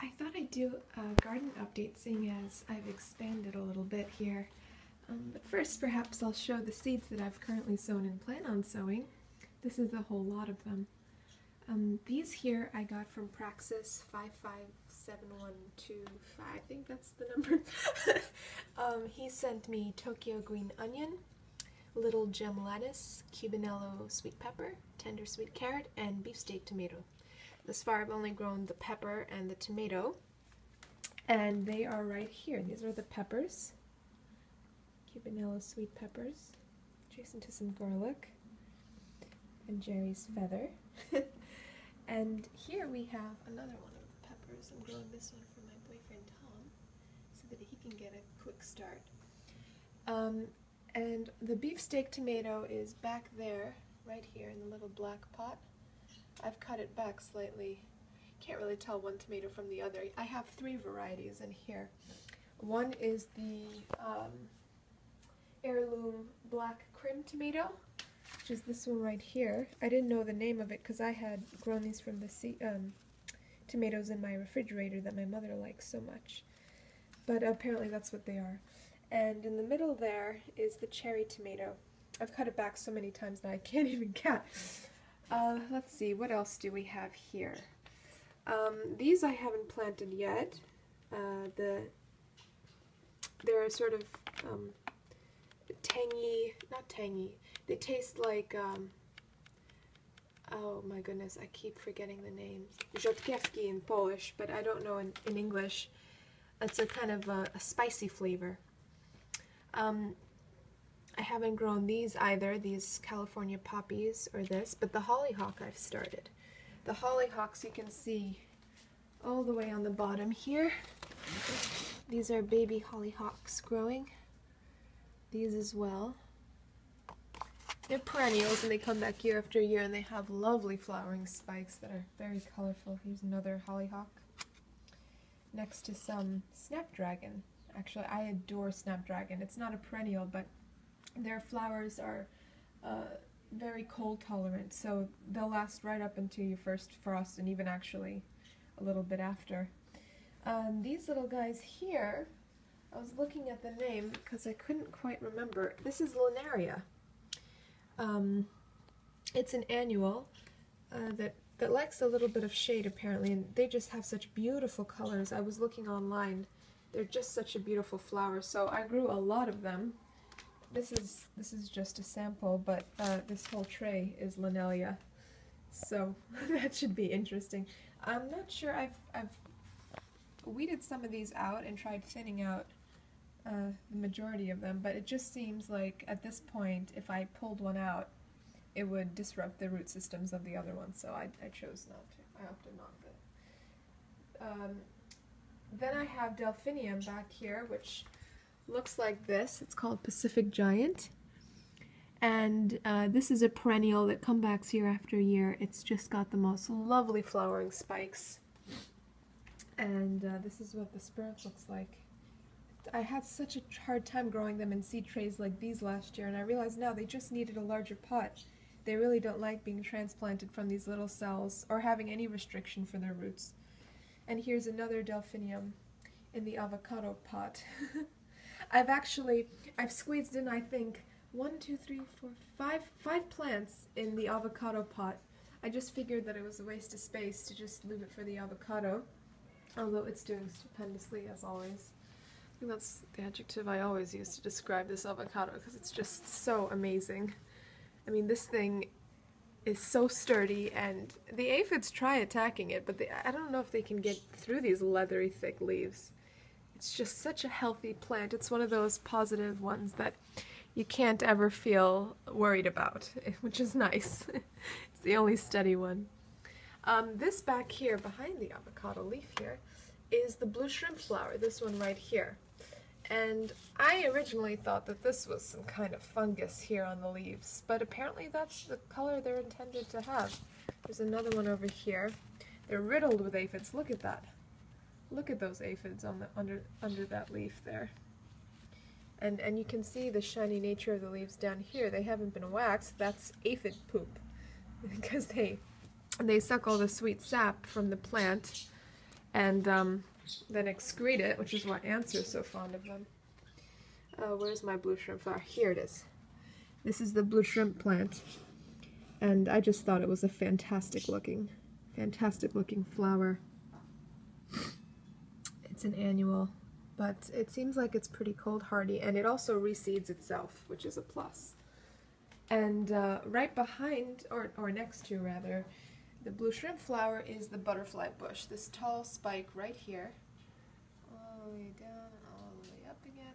I thought I'd do a garden update seeing as I've expanded a little bit here. But first perhaps I'll show the seeds that I've currently sown and plan on sowing. This is a whole lot of them. These here I got from Praxis 557125, I think that's the number. He sent me Tokyo green onion, little gem lettuce, cubanello sweet pepper, tender sweet carrot, and beefsteak tomato. Thus far I've only grown the pepper and the tomato, and they are right here. These are the peppers, cubanello sweet peppers, adjacent to some garlic, and Jerry's feather. And here we have another one of the peppers. I'm growing this one for my boyfriend Tom so that he can get a quick start. And the beefsteak tomato is back there, right here in the little black pot. I've cut it back slightly. Can't really tell one tomato from the other. I have three varieties in here. One is the heirloom black crim tomato, which is this one right here. I didn't know the name of it because I had grown these from the tomatoes in my refrigerator that my mother likes so much. But apparently that's what they are. And in the middle there is the cherry tomato. I've cut it back so many times now I can't even count. Let's see, what else do we have here? These I haven't planted yet. They're sort of tangy, not tangy, they taste like, oh my goodness, I keep forgetting the names. Rzodkiewski in Polish, but I don't know in English. It's a kind of a spicy flavor. I haven't grown these either, these California poppies or this, but the hollyhock I've started. The hollyhocks you can see all the way on the bottom here. These are baby hollyhocks growing. These as well. They're perennials and they come back year after year and they have lovely flowering spikes that are very colorful. Here's another hollyhock. Next to some snapdragon. Actually, I adore snapdragon. It's not a perennial, but their flowers are very cold tolerant, so they'll last right up until your first frost and even actually a little bit after. These little guys here, I was looking at the name because I couldn't quite remember. This is Linaria. It's an annual that likes a little bit of shade apparently, and they just have such beautiful colors. I was looking online. They're just such a beautiful flower, so I grew a lot of them. This is just a sample, but this whole tray is Linelia, so that should be interesting. I'm not sure. I've weeded some of these out and tried thinning out the majority of them, but it just seems like at this point, if I pulled one out, it would disrupt the root systems of the other ones, so I chose not to. I opted not to. Then I have Delphinium back here, which looks like this. It's called Pacific Giant, and this is a perennial that comes back year after year. It's just got the most lovely flowering spikes, and this is what the sprout looks like. I had such a hard time growing them in seed trays like these last year, and I realize now they just needed a larger pot. They really don't like being transplanted from these little cells or having any restriction for their roots. And here's another Delphinium in the avocado pot. I've squeezed in, I think, 5 plants in the avocado pot. I just figured that it was a waste of space to just leave it for the avocado, although it's doing stupendously as always. I think that's the adjective I always use to describe this avocado because it's just so amazing. I mean, this thing is so sturdy, and the aphids try attacking it, but I don't know if they can get through these leathery thick leaves. It's just such a healthy plant. It's one of those positive ones that you can't ever feel worried about, which is nice. It's the only steady one. This back here, behind the avocado leaf here, is the blue shrimp flower, this one right here. And I originally thought that this was some kind of fungus here on the leaves, but apparently that's the color they're intended to have. There's another one over here. They're riddled with aphids. Look at that. Look at those aphids on the under that leaf there. And you can see the shiny nature of the leaves down here. They haven't been waxed. That's aphid poop because they suck all the sweet sap from the plant and then excrete it, which is why ants are so fond of them. Where's my blue shrimp flower? Here it is. This is the blue shrimp plant, and I just thought it was a fantastic looking flower. It's an annual, but it seems like it's pretty cold hardy, and it also reseeds itself, which is a plus. And right behind, or next to rather, the blue shrimp flower is the butterfly bush, this tall spike right here, all the way down and all the way up again.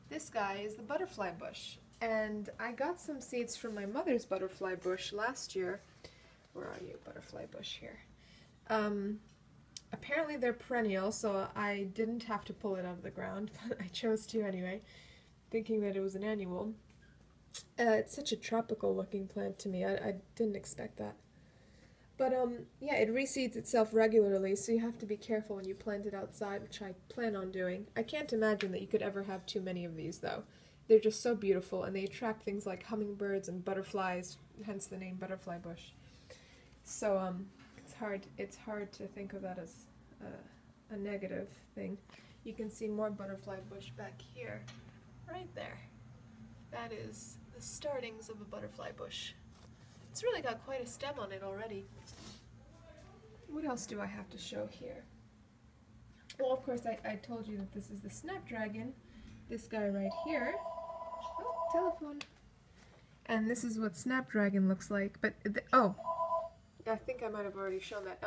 This guy is the butterfly bush, and I got some seeds from my mother's butterfly bush last year. Where are you, butterfly bush? Here. Apparently they're perennial, so I didn't have to pull it out of the ground, but I chose to anyway, thinking that it was an annual. It's such a tropical looking plant to me. I didn't expect that. But yeah, it reseeds itself regularly, so you have to be careful when you plant it outside, which I plan on doing. I can't imagine that you could ever have too many of these, though. They're just so beautiful, and they attract things like hummingbirds and butterflies, hence the name butterfly bush. So it's hard to think of that as a negative thing. You can see more butterfly bush back here, right there. That is the startings of a butterfly bush. It's really got quite a stem on it already. What else do I have to show here? Well, of course, I told you that this is the snapdragon. This guy right here. Oh, telephone. And this is what snapdragon looks like. But, oh, I think I might have already shown that.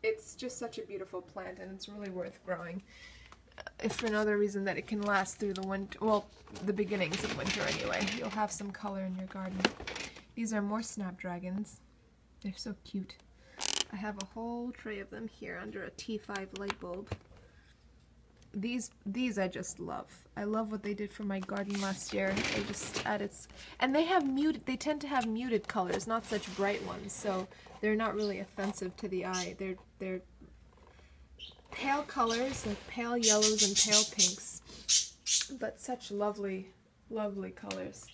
It's just such a beautiful plant, and it's really worth growing. If for no other reason that it can last through the winter, well, the beginnings of winter anyway. You'll have some color in your garden. These are more snapdragons. They're so cute. I have a whole tray of them here under a T5 light bulb. These I just love. I love what they did for my garden last year. They just added, and they tend to have muted colors, not such bright ones, so they're not really offensive to the eye. They're pale colors, like pale yellows and pale pinks, but such lovely, lovely colors.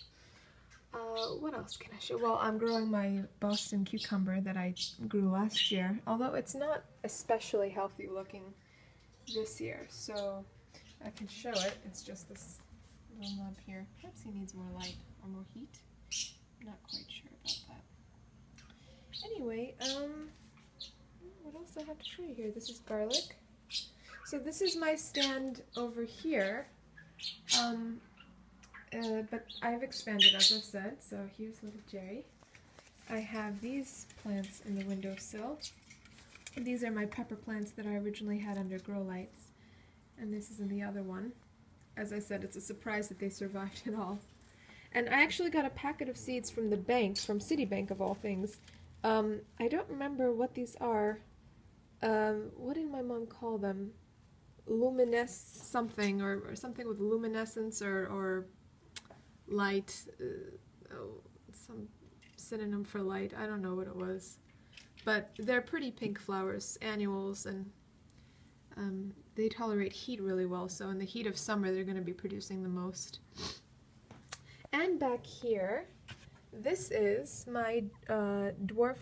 What else can I show? Well, I'm growing my Boston cucumber that I grew last year, although it's not especially healthy looking this year, so I can show it. It's just this little nub here. Perhaps he needs more light or more heat. I'm not quite sure about that. Anyway, what else do I have to show you here? This is garlic. So this is my stand over here, but I've expanded, as I've said, so here's little Jerry. I have these plants in the windowsill. These are my pepper plants that I originally had under grow lights, and this is in the other one. As I said, it's a surprise that they survived at all. And I actually got a packet of seeds from the bank, from Citibank of all things. I don't remember what these are. What did my mom call them? Something, or something with luminescence or light, some synonym for light. I don't know what it was. But they're pretty pink flowers, annuals, and they tolerate heat really well, so in the heat of summer they're going to be producing the most. And back here, this is my dwarf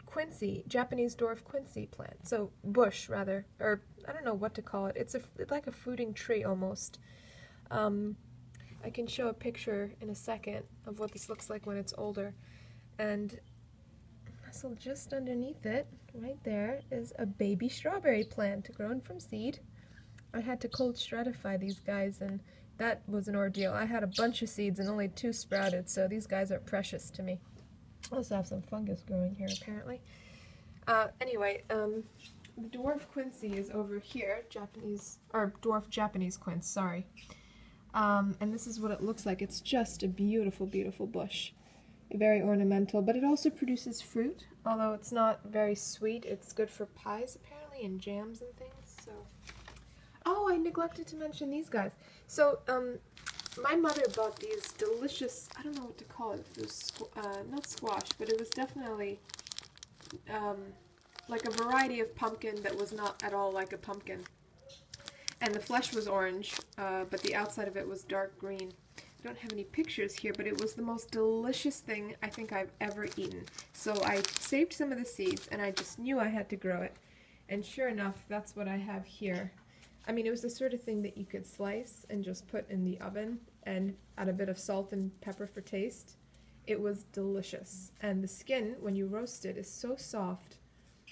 quincy, Japanese dwarf quincy plant. So bush, rather, or I don't know what to call it. It's like a fruiting tree almost. I can show a picture in a second of what this looks like when it's older. And nestled just underneath it, right there, is a baby strawberry plant grown from seed. I had to cold stratify these guys, and that was an ordeal. I had a bunch of seeds and only 2 sprouted, so these guys are precious to me. I also have some fungus growing here, apparently. Anyway, the dwarf quincy is over here, dwarf Japanese quince, sorry. And this is what it looks like. It's just a beautiful, beautiful bush. Very ornamental, but it also produces fruit, although it's not very sweet. It's good for pies, apparently, and jams and things, so. Oh, I neglected to mention these guys. So, my mother bought these delicious, I don't know what to call it, it was not squash, but it was definitely like a variety of pumpkin that was not at all like a pumpkin. And the flesh was orange, but the outside of it was dark green. I don't have any pictures here, but it was the most delicious thing I think I've ever eaten. So I saved some of the seeds, and I just knew I had to grow it. And sure enough, that's what I have here. I mean, it was the sort of thing that you could slice and just put in the oven and add a bit of salt and pepper for taste. It was delicious. And the skin, when you roast it, is so soft.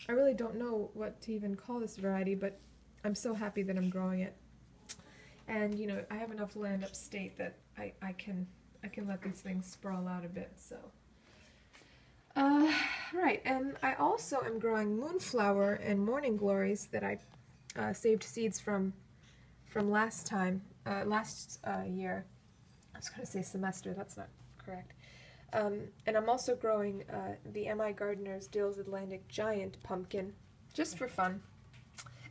I really don't know what to even call this variety, but I'm so happy that I'm growing it. And, you know, I have enough land upstate that I can let these things sprawl out a bit, so. Right, and I also am growing moonflower and morning glories that I saved seeds from last time, last year. I was going to say semester, that's not correct. And I'm also growing the M.I. Gardener's Dill's Atlantic Giant pumpkin, just for fun.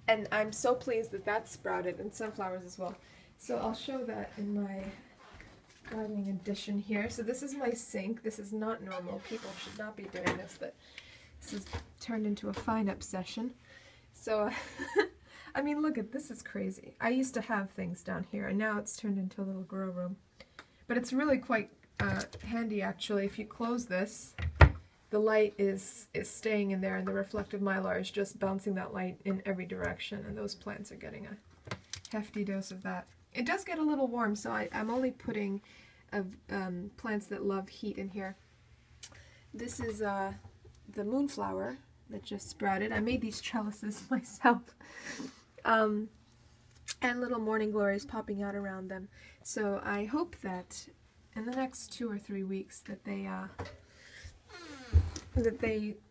And I'm so pleased that that's sprouted, and sunflowers as well. So I'll show that in my gardening edition here. So this is my sink. This is not normal. People should not be doing this, but this has turned into a fine obsession. So, I mean, look at this, is crazy. I used to have things down here, and now it's turned into a little grow room. But it's really quite handy, actually. If you close this, the light is staying in there, and the reflective mylar is just bouncing that light in every direction, and those plants are getting a hefty dose of that. It does get a little warm, so I'm only putting plants that love heat in here. This is the moonflower that just sprouted. I made these trellises myself. And little morning glories popping out around them. So I hope that in the next 2 or 3 weeks that they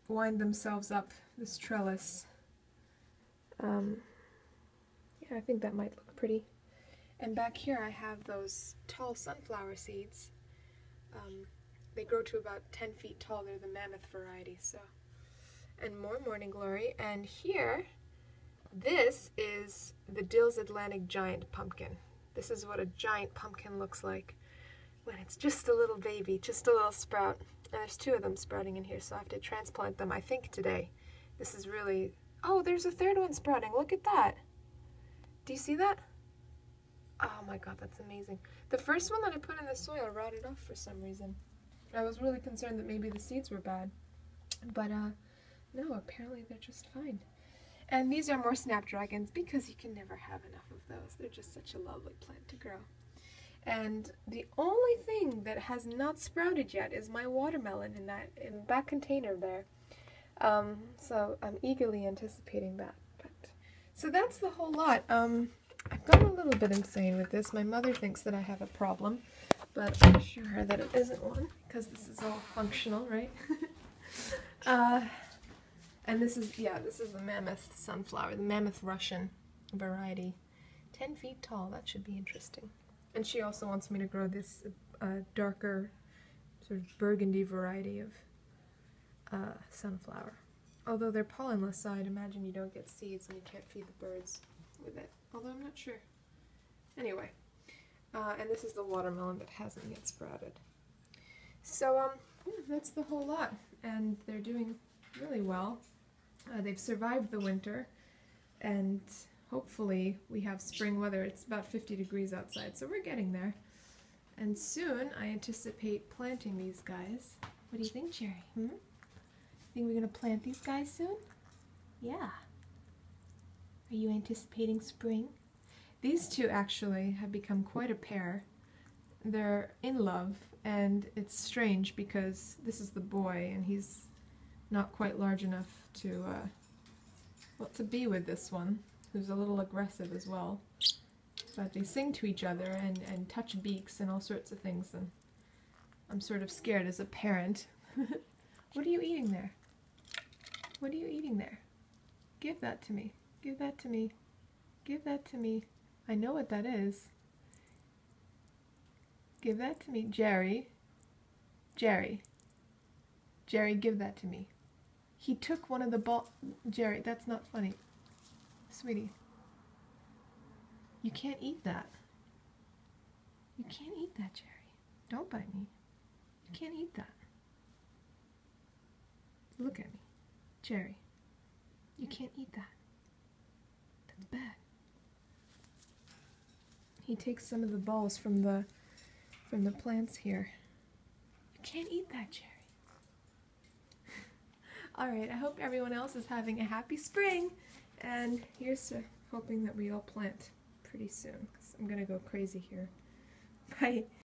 wind themselves up, this trellis. Yeah, I think that might look pretty. And back here I have those tall sunflower seeds. They grow to about 10 feet tall. They're the mammoth variety. So, and more morning glory. And here, this is the Dill's Atlantic Giant pumpkin. This is what a giant pumpkin looks like when it's just a little baby, just a little sprout. And there's 2 of them sprouting in here, so I have to transplant them, I think, today. This is really... Oh, there's a 3rd one sprouting. Look at that. Do you see that? Oh my god, that's amazing. The first one that I put in the soil rotted off for some reason. I was really concerned that maybe the seeds were bad. But, no, apparently they're just fine. And these are more snapdragons because you can never have enough of those. They're just such a lovely plant to grow. And the only thing that has not sprouted yet is my watermelon in the back container there. So I'm eagerly anticipating that. So that's the whole lot. I've gone a little bit insane with this. My mother thinks that I have a problem, but I assure her that it isn't one, because this is all functional, right? And this is the mammoth sunflower, the mammoth Russian variety. 10 feet tall, that should be interesting. And she also wants me to grow this darker, sort of burgundy variety of sunflower. Although they're pollenless, so I'd imagine you don't get seeds and you can't feed the birds with it. Although I'm not sure. Anyway, and this is the watermelon that hasn't yet sprouted. So, yeah, that's the whole lot. And they're doing really well. They've survived the winter, and hopefully we have spring weather. It's about 50 degrees outside, so we're getting there. And soon I anticipate planting these guys. What do you think, Jerry? Think we're going to plant these guys soon? Yeah. Are you anticipating spring? These 2 actually have become quite a pair. They're in love, and it's strange because this is the boy and he's not quite large enough to be with this one, who's a little aggressive as well. But they sing to each other and touch beaks and all sorts of things, and I'm sort of scared as a parent. What are you eating there? What are you eating there? Give that to me. Give that to me. Give that to me. I know what that is. Give that to me. Jerry. Jerry. Jerry, give that to me. He took one of the ball... Jerry, that's not funny. Sweetie. You can't eat that. You can't eat that, Jerry. Don't bite me. You can't eat that. Look at me. Jerry, you can't eat that. That's bad. He takes some of the balls from the plants here. You can't eat that, Jerry. Alright, I hope everyone else is having a happy spring, And here's to hoping that we all plant pretty soon, 'cause I'm gonna go crazy here. Bye.